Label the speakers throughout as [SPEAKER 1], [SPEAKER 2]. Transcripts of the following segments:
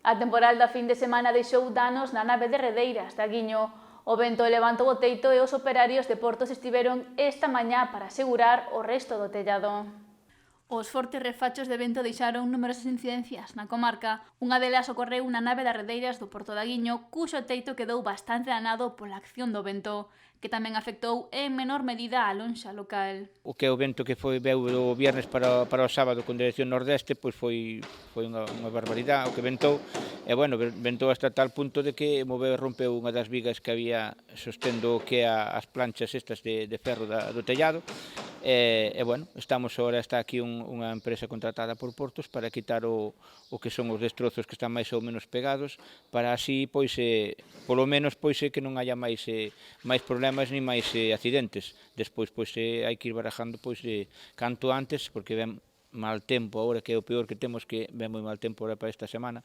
[SPEAKER 1] A temporal da fin de semana deixou danos na nave de Redeiras da Guiño. O vento levantou o teito e os operarios de Portos estiveron esta mañá para asegurar o resto do tellado. Os fortes refachos de vento deixaron numerosas incidencias na comarca. Unha delas ocorreu na nave das Redeiras do Porto da Guiño, cuxo teito quedou bastante danado pola acción do vento, que tamén afectou en menor medida a lonxa local.
[SPEAKER 2] O que é o vento que veu do viernes para o sábado con dirección nordeste, pois foi unha barbaridade o que ventou, e bueno, ventou hasta tal punto de que rompeu unha das vigas que había sostendo o que as planchas estas de ferro do tellado. E bueno, está aquí unha empresa contratada por Portos para quitar o que son os destrozos que están máis ou menos pegados, para así, pois, polo menos, pois, que non haya máis problemas ni máis accidentes. Despois, pois, hai que ir barajando, pois, canto antes, porque ven mal tempo agora, que é o peor que temos, que ven moi mal tempo agora para esta semana,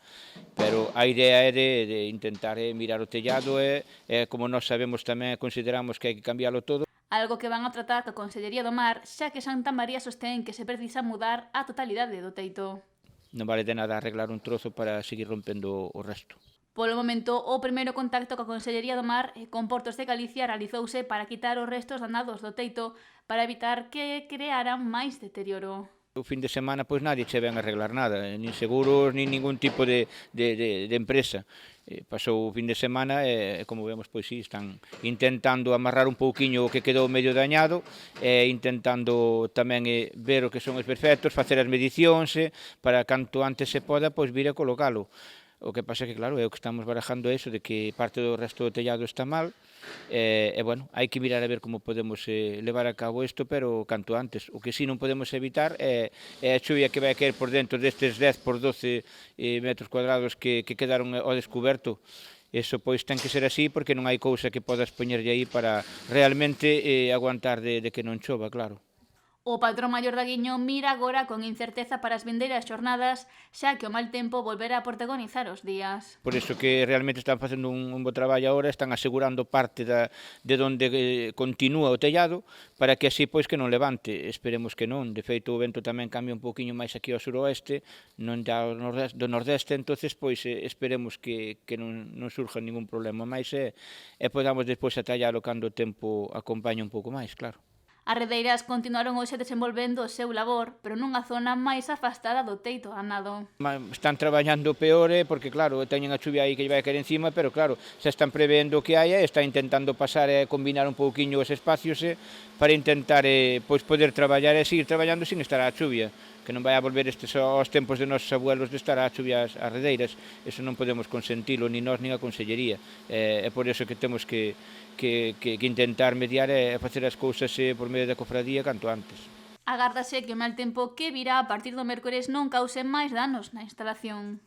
[SPEAKER 2] pero a idea é de intentar mirar o tellado e, como nós sabemos tamén, consideramos que hai que cambiálo todo.
[SPEAKER 1] Algo que van a tratar coa Consellería do Mar, xa que Santa María sostén que se precisa mudar a totalidade do teito.
[SPEAKER 2] Non vale de nada arreglar un trozo para seguir rompendo o resto.
[SPEAKER 1] Polo momento, o primeiro contacto coa Consellería do Mar e con Portos de Galicia realizouse para quitar os restos danados do teito para evitar que crearan máis deterioro.
[SPEAKER 2] O fin de semana, pois, nadie che ven arreglar nada, nin seguros, nin ningún tipo de empresa. Pasou o fin de semana e, como vemos, pois sí, están intentando amarrar un pouquiño o que quedou medio dañado, e intentando tamén ver o que son os perfectos, facer as medicións, para canto antes se poda, pois, vir a colocalo. O que pasa é que, claro, é o que estamos barajando eso, de que parte do resto do tellado está mal, e, bueno, hai que mirar a ver como podemos levar a cabo isto, pero canto antes. O que sí non podemos evitar é a chuvia que vai caer por dentro destes 10 por 12 metros cuadrados que quedaron ao descoberto. Eso, pois, ten que ser así, porque non hai cousa que podas poñerlle aí para realmente aguantar de que non chova, claro.
[SPEAKER 1] O patrón maior da Guiño mira agora con incerteza para as vindeiras xornadas, xa que o mal tempo volverá a protagonizar os días.
[SPEAKER 2] Por iso que realmente están facendo un bo traballo agora, están asegurando parte de onde continúa o tellado, para que así, pois, que non levante. Esperemos que non. De feito, o vento tamén cambia un poquinho máis aquí ao suroeste, non já do nordeste, entonces, pois, esperemos que non surja ningún problema máis e podamos despois atallalo cando o tempo acompañe un pouco máis, claro.
[SPEAKER 1] As redeiras continuaron hoxe desenvolvendo o seu labor, pero nunha zona máis afastada do teito danado.
[SPEAKER 2] Están traballando peor, porque, claro, teñen a chuvia aí que lle vai caer encima, pero, claro, xa están prevendo o que hai, está intentando pasar e combinar un pouquiño os espacios para intentar pois, poder traballar e seguir traballando sin estar á chuvia, que non vai a volver aos tempos de nosos abuelos de estar á chuvia ás redeiras. Eso non podemos consentilo, ni nós, nin a Consellería. É por iso que temos que intentar mediar e facer as cousas por medio da cofradía canto antes.
[SPEAKER 1] Agárdase que o mal tempo que virá a partir do mércores non cause máis danos na instalación.